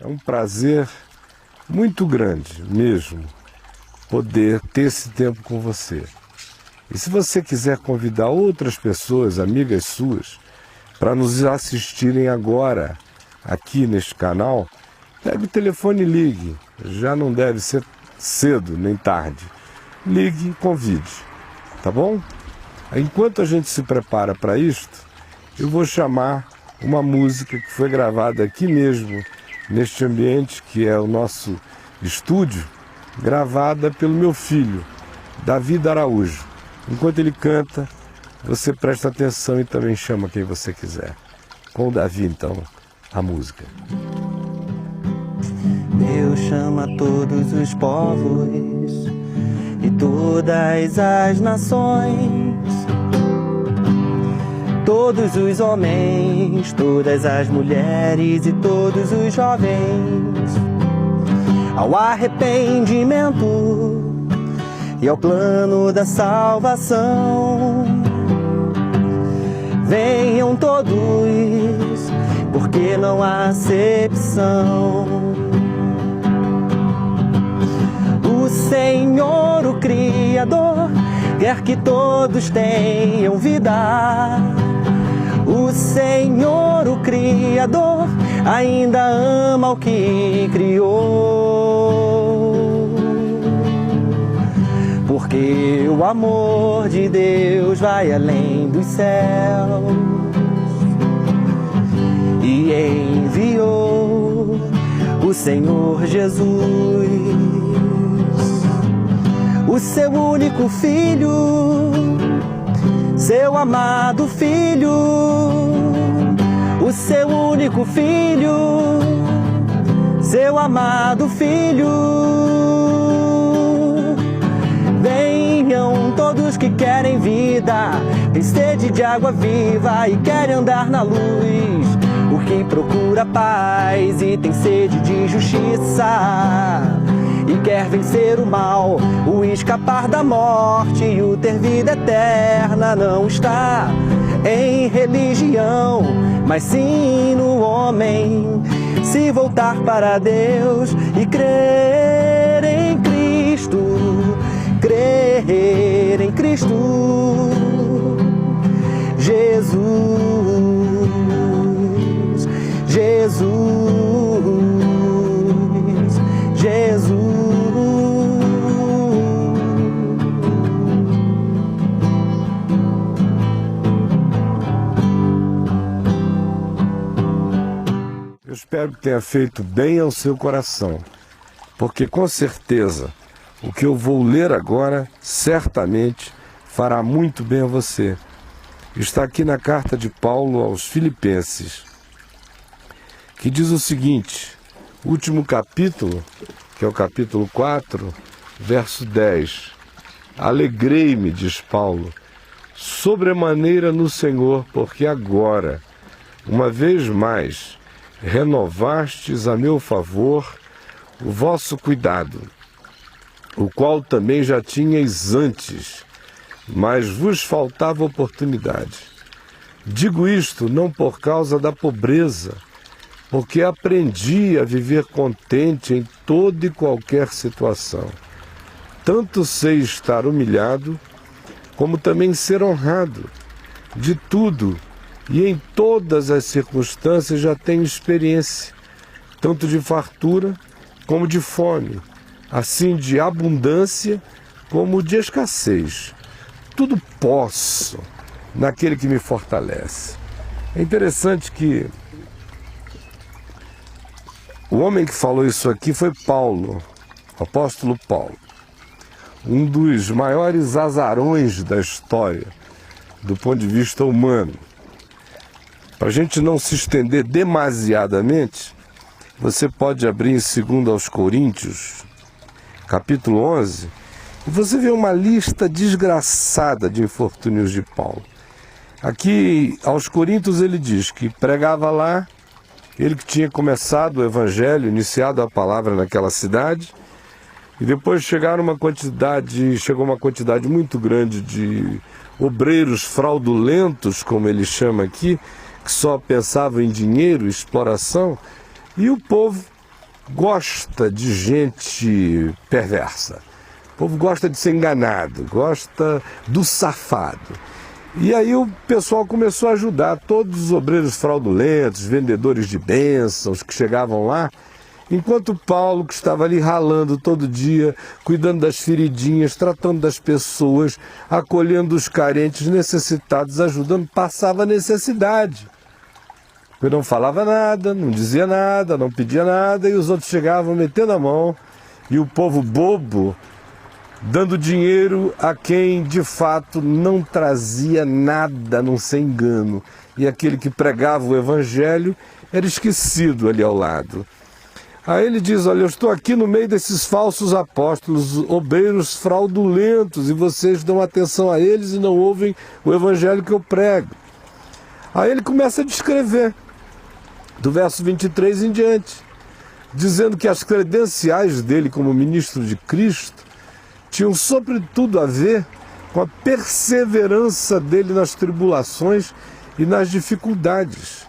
um prazer muito grande mesmo poder ter esse tempo com você. E se você quiser convidar outras pessoas, amigas suas, para nos assistirem agora aqui neste canal, pegue o telefone e ligue. Já não deve ser cedo nem tarde. Ligue e convide, tá bom? Enquanto a gente se prepara para isto, eu vou chamar uma música que foi gravada aqui mesmo, neste ambiente que é o nosso estúdio, gravada pelo meu filho, Davi Araújo. Enquanto ele canta, você presta atenção e também chama quem você quiser. Com o Davi, então, a música. Deus chama todos os povos e todas as nações, todos os homens, todas as mulheres e todos os jovens, ao arrependimento e ao plano da salvação. Venham todos, porque não há acepção. O Senhor, o Criador, quer que todos tenham vida. O Senhor, o Criador, ainda ama o que criou. Porque o amor de Deus vai além dos céus e enviou o Senhor Jesus, o seu único Filho, seu amado Filho, o seu único Filho, seu amado Filho. Venham todos que querem vida, tem sede de água viva e querem andar na luz. O que procura paz e tem sede de justiça e quer vencer o mal, o escapar da morte e o ter vida eterna, não está em religião, mas sim no homem. Se voltar para Deus e crer em Cristo, crer em Cristo Jesus, Jesus, Jesus. Eu espero que tenha feito bem ao seu coração, porque com certeza o que eu vou ler agora certamente fará muito bem a você. Está aqui na carta de Paulo aos Filipenses, que diz o seguinte, último capítulo, que é o capítulo 4, verso 10. Alegrei-me, diz Paulo, sobremaneira no Senhor, porque agora, uma vez mais, renovastes a meu favor o vosso cuidado, o qual também já tinhais antes, mas vos faltava oportunidade. Digo isto não por causa da pobreza, porque aprendi a viver contente em toda e qualquer situação. Tanto sei estar humilhado, como também ser honrado. De tudo e em todas as circunstâncias já tenho experiência, tanto de fartura como de fome, assim de abundância como de escassez. Tudo posso naquele que me fortalece. É interessante que o homem que falou isso aqui foi Paulo, o apóstolo Paulo, um dos maiores azarões da história, do ponto de vista humano. Para a gente não se estender demasiadamente, você pode abrir em 2 aos Coríntios, capítulo 11, e você vê uma lista desgraçada de infortúnios de Paulo. Aqui, aos Coríntios, ele diz que pregava lá, ele que tinha começado o evangelho, iniciado a palavra naquela cidade, e depois chegou uma quantidade muito grande de obreiros fraudulentos, como ele chama aqui, que só pensavam em dinheiro, exploração, e o povo gosta de gente perversa. O povo gosta de ser enganado, gosta do safado. E aí o pessoal começou a ajudar todos os obreiros fraudulentos, vendedores de bênçãos que chegavam lá, enquanto Paulo, que estava ali ralando todo dia, cuidando das feridinhas, tratando das pessoas, acolhendo os carentes necessitados, ajudando, passava necessidade. Ele não falava nada, não dizia nada, não pedia nada, e os outros chegavam metendo a mão, e o povo bobo dando dinheiro a quem de fato não trazia nada, não sem engano. E aquele que pregava o evangelho era esquecido ali ao lado. Aí ele diz, olha, eu estou aqui no meio desses falsos apóstolos, obreiros fraudulentos, e vocês dão atenção a eles e não ouvem o evangelho que eu prego. Aí ele começa a descrever, do verso 23 em diante, dizendo que as credenciais dele como ministro de Cristo tinham sobretudo a ver com a perseverança dele nas tribulações e nas dificuldades.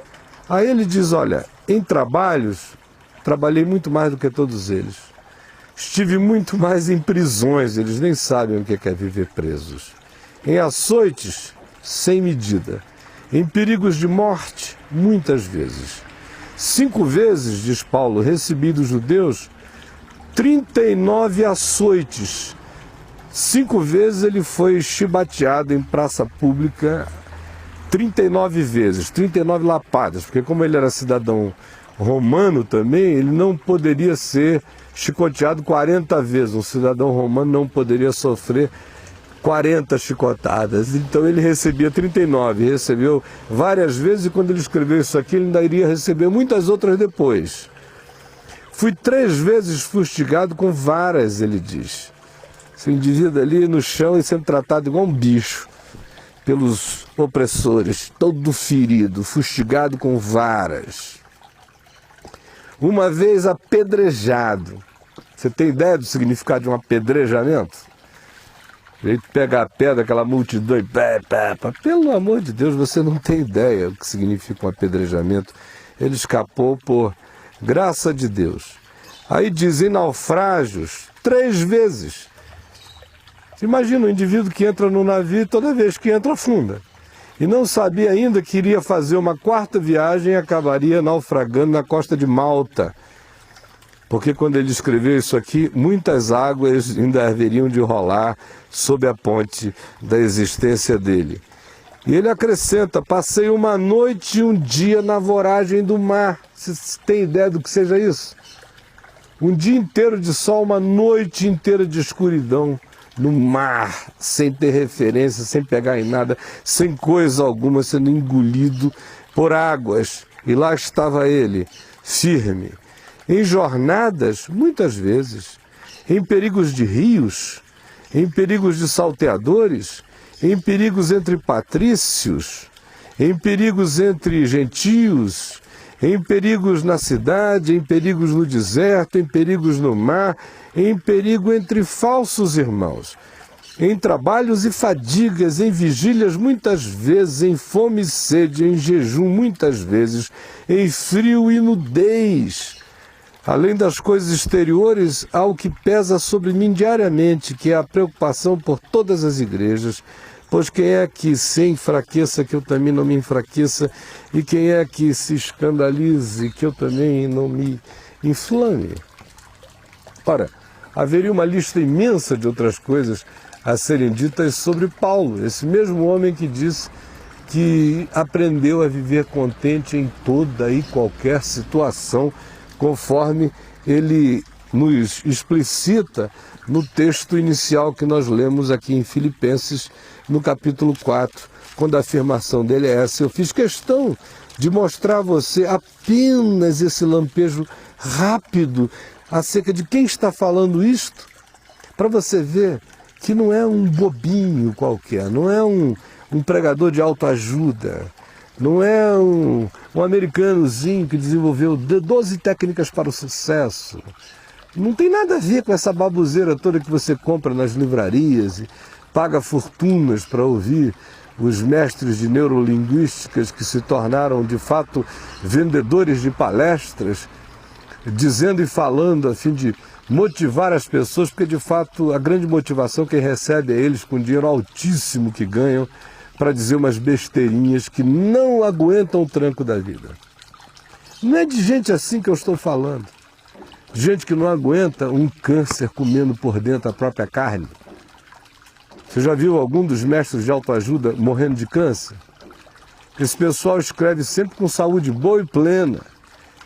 Aí ele diz, olha, em trabalhos, trabalhei muito mais do que todos eles. Estive muito mais em prisões, eles nem sabem o que é viver presos. Em açoites, sem medida. Em perigos de morte, muitas vezes. 5 vezes, diz Paulo, recebi dos judeus 39 açoites. 5 vezes ele foi chibateado em praça pública, 39 vezes, 39 lapadas, porque como ele era cidadão romano também, ele não poderia ser chicoteado 40 vezes. Um cidadão romano não poderia sofrer 40 chicotadas. Então ele recebia 39, recebeu várias vezes, e quando ele escreveu isso aqui, ele ainda iria receber muitas outras depois. Fui 3 vezes fustigado com varas, ele diz. Esse indivíduo ali no chão e sendo tratado igual um bicho pelos opressores, todo ferido, fustigado com varas. Uma vez apedrejado. Você tem ideia do significado de um apedrejamento? Ele pega a pedra, aquela multidão e pelo amor de Deus, você não tem ideia do que significa um apedrejamento. Ele escapou por graça de Deus. Aí dizem naufrágios 3 vezes. Imagina um indivíduo que entra no navio e toda vez que entra afunda. E não sabia ainda que iria fazer uma 4ª viagem e acabaria naufragando na costa de Malta. Porque quando ele escreveu isso aqui, muitas águas ainda haveriam de rolar sob a ponte da existência dele. E ele acrescenta, passei uma noite e um dia na voragem do mar. Você tem ideia do que seja isso? Um dia inteiro de sol, uma noite inteira de escuridão. No mar, sem ter referência, sem pegar em nada, sem coisa alguma, sendo engolido por águas. E lá estava ele, firme. Em jornadas, muitas vezes, em perigos de rios, em perigos de salteadores, em perigos entre patrícios, em perigos entre gentios, em perigos na cidade, em perigos no deserto, em perigos no mar, em perigo entre falsos irmãos, em trabalhos e fadigas, em vigílias muitas vezes, em fome e sede, em jejum muitas vezes, em frio e nudez. Além das coisas exteriores, há o que pesa sobre mim diariamente, que é a preocupação por todas as igrejas, pois quem é que se enfraqueça, que eu também não me enfraqueça, e quem é que se escandalize, que eu também não me inflame. Ora, haveria uma lista imensa de outras coisas a serem ditas sobre Paulo, esse mesmo homem que disse que aprendeu a viver contente em toda e qualquer situação, conforme ele nos explicita no texto inicial que nós lemos aqui em Filipenses, no capítulo 4, quando a afirmação dele é essa. Eu fiz questão de mostrar a você apenas esse lampejo rápido acerca de quem está falando isto, para você ver que não é um bobinho qualquer, não é um pregador de autoajuda, não é um americanozinho que desenvolveu 12 técnicas para o sucesso. Não tem nada a ver com essa baboseira toda que você compra nas livrarias e paga fortunas para ouvir os mestres de neurolinguísticas que se tornaram, de fato, vendedores de palestras. dizendo e falando a fim de motivar as pessoas, porque de fato a grande motivação quem recebe é eles com dinheiro altíssimo que ganham para dizer umas besteirinhas que não aguentam o tranco da vida. Não é de gente assim que eu estou falando. Gente que não aguenta um câncer comendo por dentro a própria carne. Você já viu algum dos mestres de autoajuda morrendo de câncer? Esse pessoal escreve sempre com saúde boa e plena.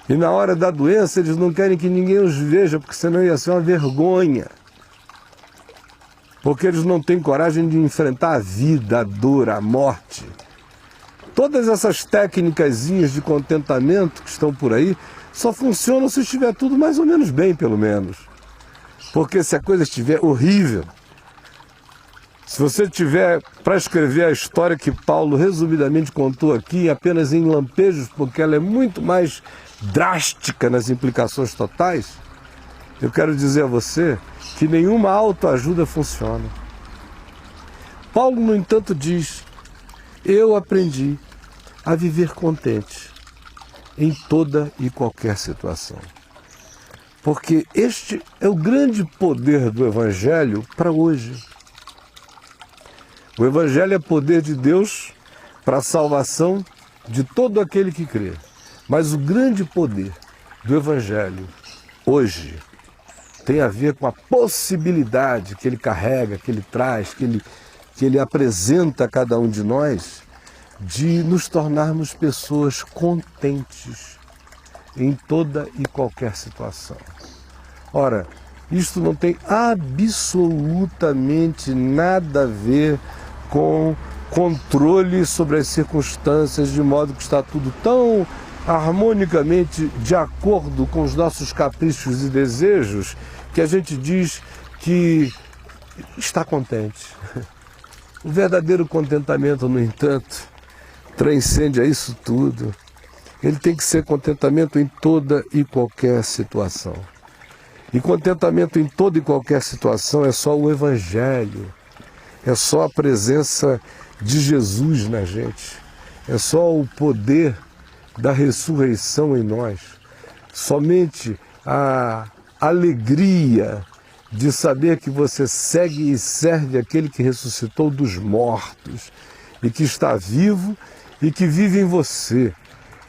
E na hora da doença eles não querem que ninguém os veja, porque senão ia ser uma vergonha. Porque eles não têm coragem de enfrentar a vida, a dor, a morte. Todas essas técnicazinhas de contentamento que estão por aí só funcionam se estiver tudo mais ou menos bem, pelo menos. Porque se a coisa estiver horrível, se você tiver para escrever a história que Paulo resumidamente contou aqui, apenas em lampejos, porque ela é muito mais drástica nas implicações totais, eu quero dizer a você que nenhuma autoajuda funciona. Paulo, no entanto, diz: eu aprendi a viver contente em toda e qualquer situação. Porque este é o grande poder do Evangelho para hoje. O Evangelho é poder de Deus para a salvação de todo aquele que crê. Mas o grande poder do Evangelho hoje tem a ver com a possibilidade que ele carrega, que ele traz, que ele apresenta a cada um de nós, de nos tornarmos pessoas contentes em toda e qualquer situação. Ora, isto não tem absolutamente nada a ver com controle sobre as circunstâncias, de modo que está tudo tão harmonicamente de acordo com os nossos caprichos e desejos, que a gente diz que está contente. O verdadeiro contentamento, no entanto, transcende a isso tudo. Ele tem que ser contentamento em toda e qualquer situação. E contentamento em toda e qualquer situação é só o Evangelho, é só a presença de Jesus na gente, é só o poder da ressurreição em nós. Somente a alegria de saber que você segue e serve aquele que ressuscitou dos mortos e que está vivo e que vive em você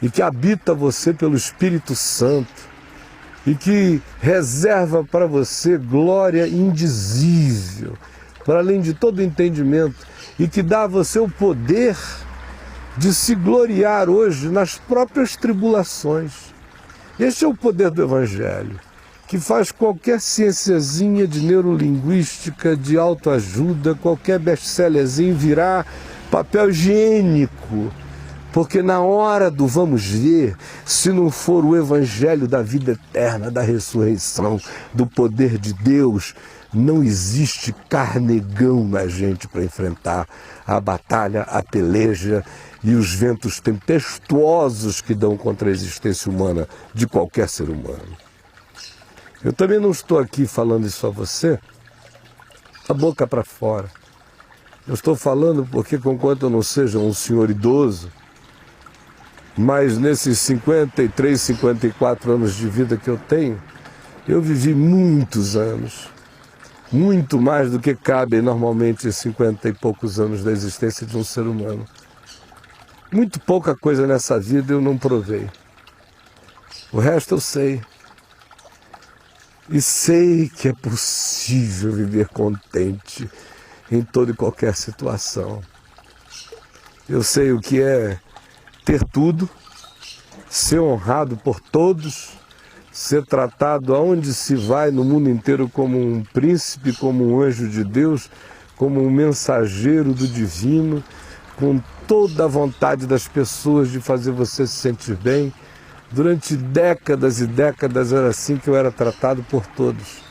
e que habita você pelo Espírito Santo e que reserva para você glória indizível, para além de todo entendimento, e que dá a você o poder de se gloriar hoje nas próprias tribulações. Este é o poder do Evangelho, que faz qualquer cienciazinha de neurolinguística, de autoajuda, qualquer best-sellerzinho virar papel higiênico. Porque na hora do vamos ver, se não for o Evangelho da vida eterna, da ressurreição, do poder de Deus, não existe carnegão na gente para enfrentar a batalha, a peleja e os ventos tempestuosos que dão contra a existência humana de qualquer ser humano. Eu também não estou aqui falando isso a você, a boca para fora. Eu estou falando porque, conquanto eu não seja um senhor idoso, mas nesses 53, 54 anos de vida que eu tenho, eu vivi muitos anos, muito mais do que cabe normalmente em 50 e poucos anos da existência de um ser humano. Muito pouca coisa nessa vida eu não provei. O resto eu sei. E sei que é possível viver contente em toda e qualquer situação. Eu sei o que é ter tudo, ser honrado por todos, ser tratado aonde se vai no mundo inteiro como um príncipe, como um anjo de Deus, como um mensageiro do divino, com toda a vontade das pessoas de fazer você se sentir bem. Durante décadas e décadas era assim que eu era tratado por todos.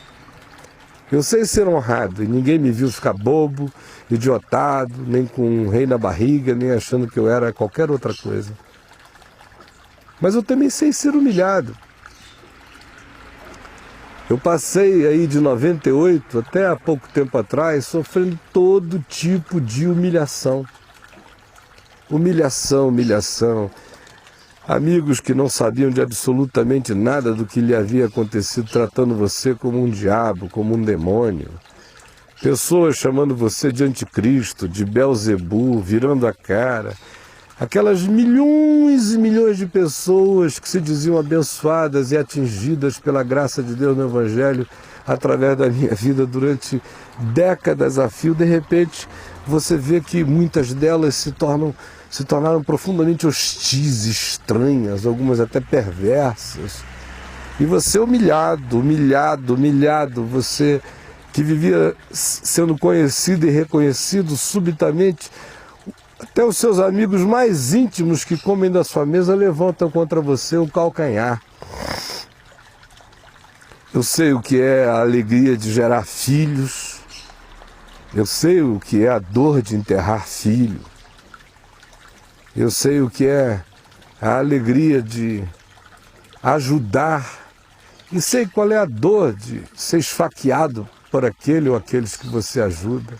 Eu sei ser honrado e ninguém me viu ficar bobo, idiotado, nem com um rei na barriga, nem achando que eu era qualquer outra coisa. Mas eu também sei ser humilhado. Eu passei aí de 98 até há pouco tempo atrás sofrendo todo tipo de humilhação. Humilhação, humilhação. Amigos que não sabiam de absolutamente nada do que lhe havia acontecido, tratando você como um diabo, como um demônio. Pessoas chamando você de anticristo, de Belzebu, virando a cara. Aquelas milhões e milhões de pessoas que se diziam abençoadas e atingidas pela graça de Deus no Evangelho através da minha vida durante décadas a fio, de repente você vê que muitas delas se tornaram profundamente hostis, estranhas, algumas até perversas. E você humilhado, você que vivia sendo conhecido e reconhecido, subitamente, até os seus amigos mais íntimos que comem da sua mesa levantam contra você o calcanhar. Eu sei o que é a alegria de gerar filhos, eu sei o que é a dor de enterrar filho, eu sei o que é a alegria de ajudar, e sei qual é a dor de ser esfaqueado por aquele ou aqueles que você ajuda.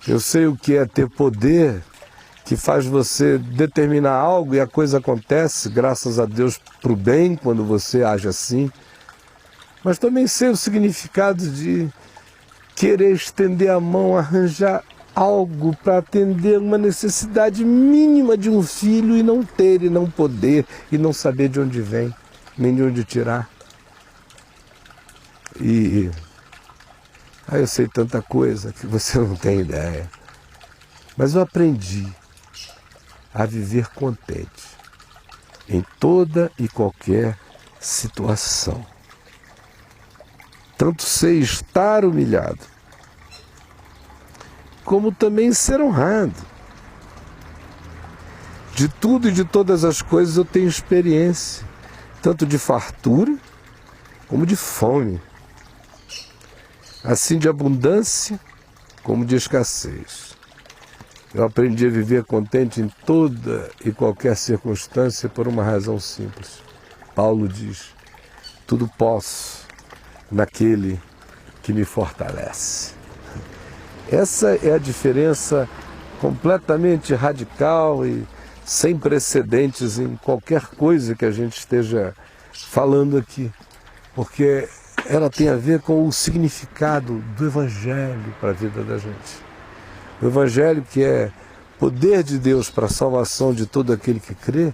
Eu sei o que é ter poder que faz você determinar algo e a coisa acontece, graças a Deus, para o bem, quando você age assim. Mas também sei o significado de querer estender a mão, arranjar algo para atender uma necessidade mínima de um filho e não ter, e não poder, e não saber de onde vem, nem de onde tirar. E aí eu sei tanta coisa que você não tem ideia. Mas eu aprendi a viver contente em toda e qualquer situação. Tanto sei estar humilhado, como também ser honrado. De tudo e de todas as coisas eu tenho experiência, tanto de fartura como de fome, assim de abundância como de escassez. Eu aprendi a viver contente em toda e qualquer circunstância por uma razão simples. Paulo diz: tudo posso naquele que me fortalece. Essa é a diferença completamente radical e sem precedentes em qualquer coisa que a gente esteja falando aqui, porque ela tem a ver com o significado do Evangelho para a vida da gente. O Evangelho, que é poder de Deus para a salvação de todo aquele que crê,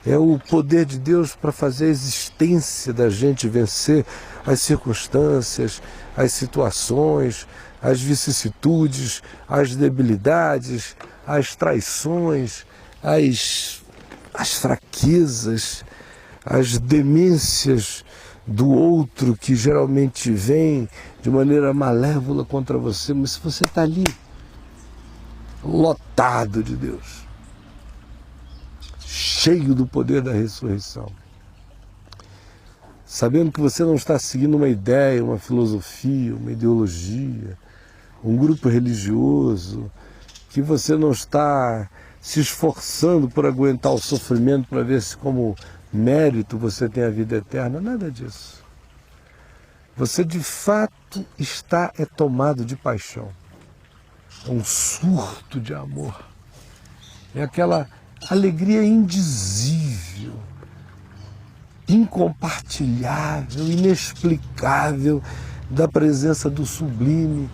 é o poder de Deus para fazer a existência da gente vencer as circunstâncias, as situações, as vicissitudes, as debilidades, as traições, as fraquezas, as demências do outro que geralmente vem de maneira malévola contra você, mas se você está ali, lotado de Deus, cheio do poder da ressurreição, sabendo que você não está seguindo uma ideia, uma filosofia, uma ideologia, um grupo religioso, que você não está se esforçando por aguentar o sofrimento para ver se como mérito você tem a vida eterna, nada disso. Você de fato está tomado de paixão. É um surto de amor. É aquela alegria indizível, incompartilhável, inexplicável da presença do sublime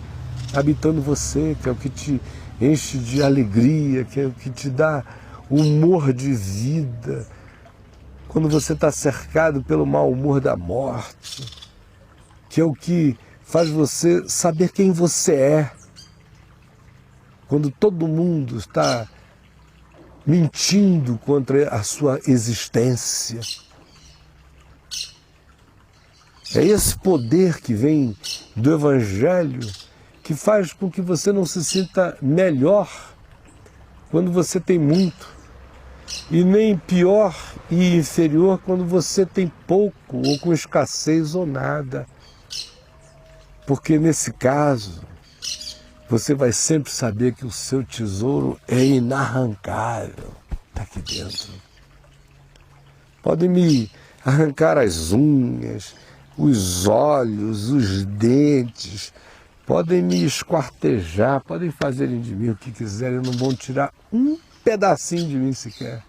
habitando você, que é o que te enche de alegria, que é o que te dá humor de vida, quando você está cercado pelo mau humor da morte, que é o que faz você saber quem você é, quando todo mundo está mentindo contra a sua existência. É esse poder que vem do Evangelho que faz com que você não se sinta melhor quando você tem muito, e nem pior e inferior quando você tem pouco, ou com escassez ou nada. Porque nesse caso, você vai sempre saber que o seu tesouro é inarrancável, está aqui dentro. Podem me arrancar as unhas, os olhos, os dentes, podem me esquartejar, podem fazerem de mim o que quiserem, não vão tirar um pedacinho de mim sequer.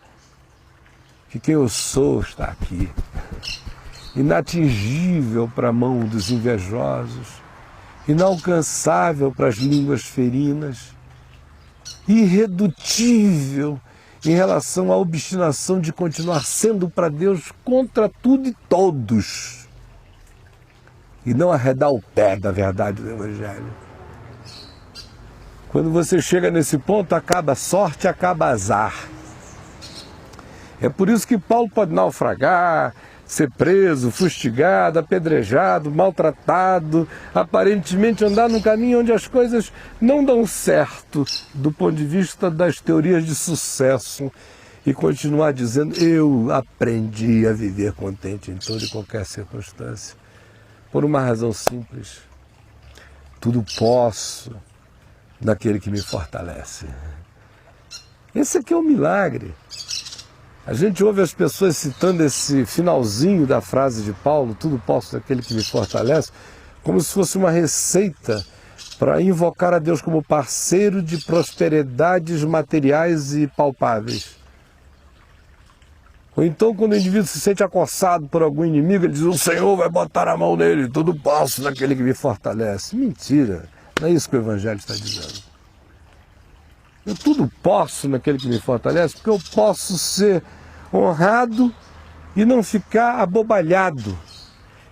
que quem eu sou está aqui, inatingível para a mão dos invejosos, inalcançável para as línguas ferinas, irredutível em relação à obstinação de continuar sendo para Deus contra tudo e todos, e não arredar o pé da verdade do Evangelho. Quando você chega nesse ponto, acaba a sorte, acaba azar. É por isso que Paulo pode naufragar, ser preso, fustigado, apedrejado, maltratado, aparentemente andar num caminho onde as coisas não dão certo do ponto de vista das teorias de sucesso e continuar dizendo: eu aprendi a viver contente em toda e qualquer circunstância. Por uma razão simples: tudo posso naquele que me fortalece. Esse aqui é um milagre. A gente ouve as pessoas citando esse finalzinho da frase de Paulo, tudo posso naquele que me fortalece, como se fosse uma receita para invocar a Deus como parceiro de prosperidades materiais e palpáveis. Ou então, quando o indivíduo se sente acossado por algum inimigo, ele diz: o Senhor vai botar a mão nele, tudo posso naquele que me fortalece. Mentira, não é isso que o Evangelho está dizendo. Eu tudo posso naquele que me fortalece, porque eu posso ser honrado e não ficar abobalhado.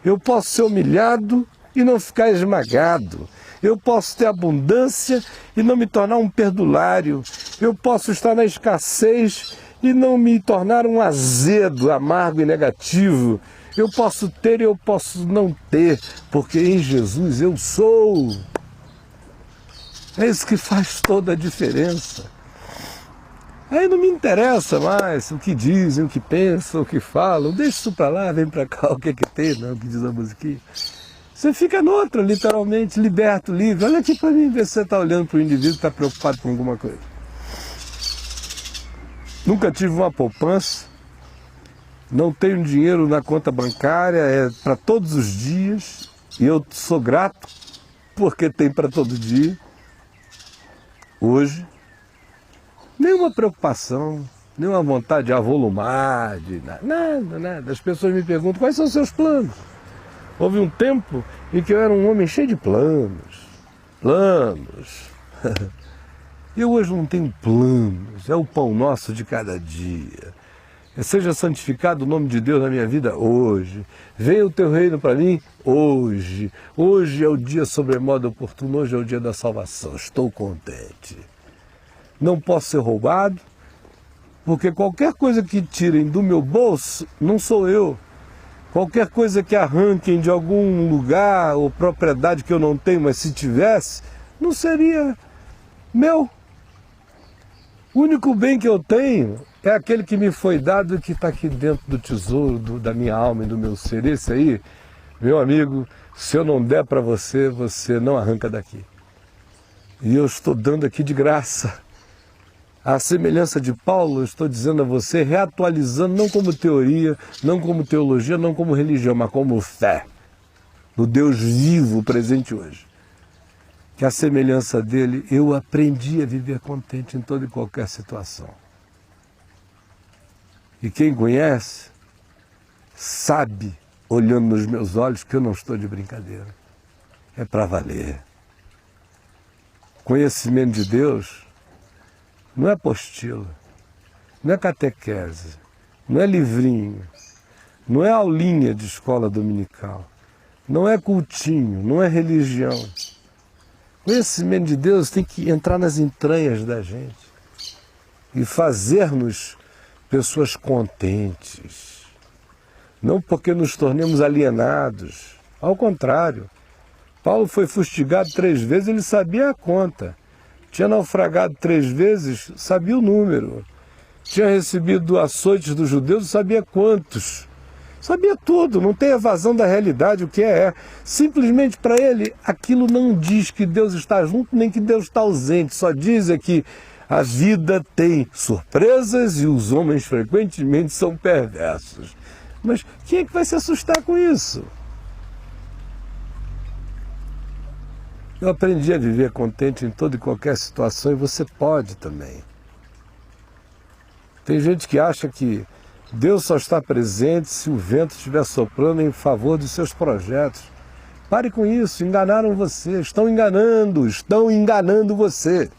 Eu posso ser humilhado e não ficar esmagado. Eu posso ter abundância e não me tornar um perdulário. Eu posso estar na escassez e não me tornar um azedo, amargo e negativo. Eu posso ter e eu posso não ter, porque em Jesus eu sou. É isso que faz toda a diferença. Aí não me interessa mais o que dizem, o que pensam, o que falam. Deixa isso para lá, vem para cá, o que é que tem, não, o que diz a musiquinha. Você fica noutra, literalmente, liberto, livre. Olha aqui para mim, ver se você está olhando para o indivíduo que está preocupado com alguma coisa. Nunca tive uma poupança, não tenho dinheiro na conta bancária, é para todos os dias, e eu sou grato porque tem para todo dia. Hoje, nenhuma preocupação, nenhuma vontade de avolumar, de nada. As pessoas me perguntam: quais são os seus planos? Houve um tempo em que eu era um homem cheio de planos. Eu hoje não tenho planos, é o pão nosso de cada dia. Seja santificado o nome de Deus na minha vida hoje. Venha o teu reino para mim hoje. Hoje é o dia sobremodo oportuno, hoje é o dia da salvação. Estou contente. Não posso ser roubado, porque qualquer coisa que tirem do meu bolso não sou eu. Qualquer coisa que arranquem de algum lugar ou propriedade que eu não tenho, mas se tivesse, não seria meu. O único bem que eu tenho é aquele que me foi dado e que está aqui dentro do tesouro da minha alma e do meu ser. Esse aí, meu amigo, se eu não der para você, você não arranca daqui. E eu estou dando aqui de graça. À semelhança de Paulo, eu estou dizendo a você, reatualizando, não como teoria, não como teologia, não como religião, mas como fé no Deus vivo, presente hoje. Que à semelhança dele, eu aprendi a viver contente em toda e qualquer situação. E quem conhece, sabe, olhando nos meus olhos, que eu não estou de brincadeira. É para valer. Conhecimento de Deus não é apostila, não é catequese, não é livrinho, não é aulinha de escola dominical, não é cultinho, não é religião. Conhecimento de Deus tem que entrar nas entranhas da gente e fazer-nos pessoas contentes. Não porque nos tornemos alienados, ao contrário. Paulo foi fustigado 3 vezes, ele sabia a conta. Tinha naufragado 3 vezes, sabia o número. Tinha recebido açoites dos judeus, sabia quantos. Sabia tudo, não tem evasão da realidade, o que é. Simplesmente para ele, aquilo não diz que Deus está junto, nem que Deus está ausente. Só diz que a vida tem surpresas e os homens frequentemente são perversos. Mas quem é que vai se assustar com isso? Eu aprendi a viver contente em toda e qualquer situação e você pode também. Tem gente que acha que Deus só está presente se o vento estiver soprando em favor dos seus projetos. Pare com isso, enganaram você, estão enganando você.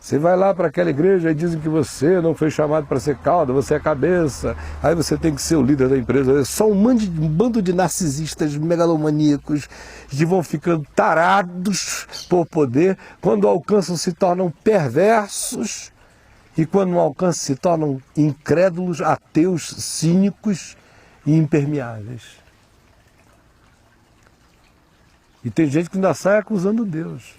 Você vai lá para aquela igreja e dizem que você não foi chamado para ser cauda, você é cabeça, aí você tem que ser o líder da empresa. É só um bando de narcisistas megalomaníacos que vão ficando tarados por poder, quando alcançam se tornam perversos e quando não alcançam se tornam incrédulos, ateus, cínicos e impermeáveis. E tem gente que ainda sai acusando Deus.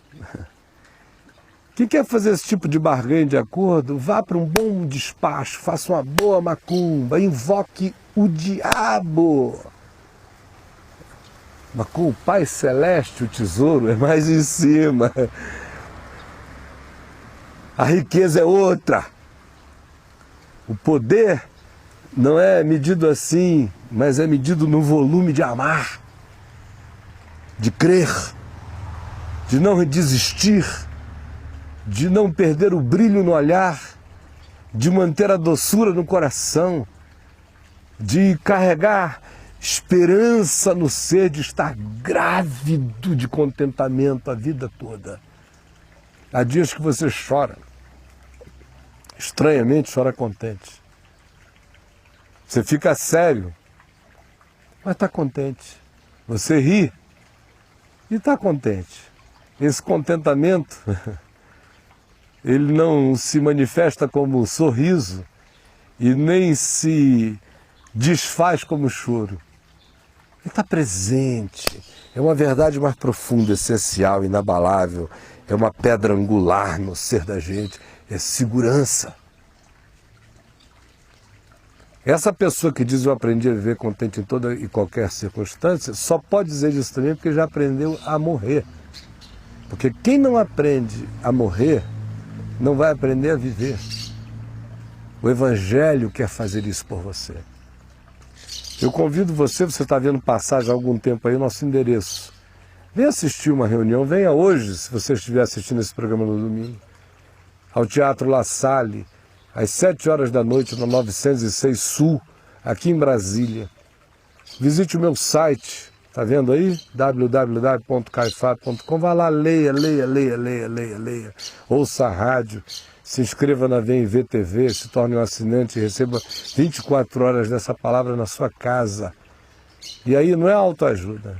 Quem quer fazer esse tipo de barganha de acordo, vá para um bom despacho, faça uma boa macumba, invoque o diabo. Mas com o Pai Celeste, o tesouro é mais em cima. A riqueza é outra. O poder não é medido assim, mas é medido no volume de amar, de crer, de não desistir, de não perder o brilho no olhar, de manter a doçura no coração, de carregar esperança no ser, de estar grávido de contentamento a vida toda. Há dias que você chora, estranhamente chora contente. Você fica sério, mas está contente. Você ri e está contente. Esse contentamento, ele não se manifesta como sorriso e nem se desfaz como choro. Ele está presente. É uma verdade mais profunda, essencial, inabalável. É uma pedra angular no ser da gente. É segurança. Essa pessoa que diz eu aprendi a viver contente em toda e qualquer circunstância, só pode dizer isso também porque já aprendeu a morrer. Porque quem não aprende a morrer, não vai aprender a viver. O Evangelho quer fazer isso por você. Eu convido você está vendo passar já há algum tempo aí o nosso endereço. Venha assistir uma reunião, venha hoje, se você estiver assistindo esse programa no domingo, ao Teatro La Salle, às 7 horas da noite, na 906 Sul, aqui em Brasília. Visite o meu site, tá vendo aí? www.caifato.com. Vá lá, leia. Ouça a rádio, se inscreva na VMV TV, se torne um assinante e receba 24 horas dessa palavra na sua casa. E aí não é autoajuda,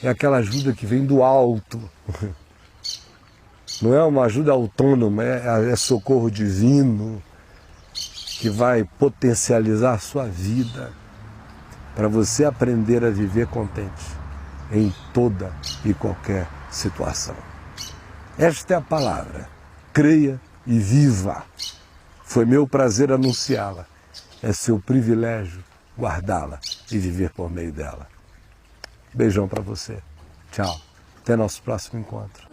é aquela ajuda que vem do alto. Não é uma ajuda autônoma, é socorro divino que vai potencializar a sua vida para você aprender a viver contente em toda e qualquer situação. Esta é a palavra. Creia e viva. Foi meu prazer anunciá-la. É seu privilégio guardá-la e viver por meio dela. Beijão para você. Tchau. Até nosso próximo encontro.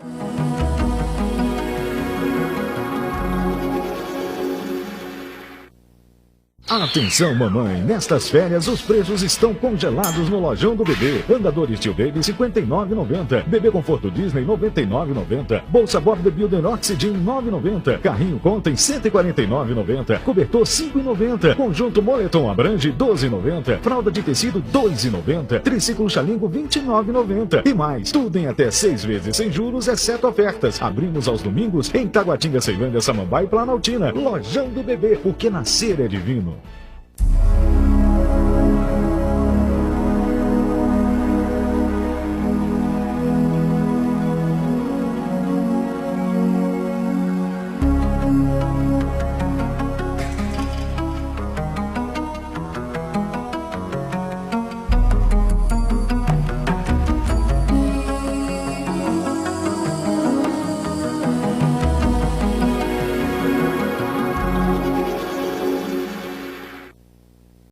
Atenção, mamãe! Nestas férias, os preços estão congelados no Lojão do Bebê. Andador Steel Baby, R$ 59,90. Bebê Conforto Disney, R$ 99,90. Bolsa Bob The Builder Oxygen, R$ 9,90. Carrinho Contem, R$ 149,90. Cobertor, R$ 5,90. Conjunto Moletom Abrange, R$ 12,90. Fralda de tecido, R$ 2,90. Triciclo Xalingo, R$ 29,90. E mais, tudo em até 6 vezes sem juros, exceto ofertas. Abrimos aos domingos em Taguatinga, Ceilândia, Samambaia e Planaltina. Lojão do Bebê, porque nascer é divino.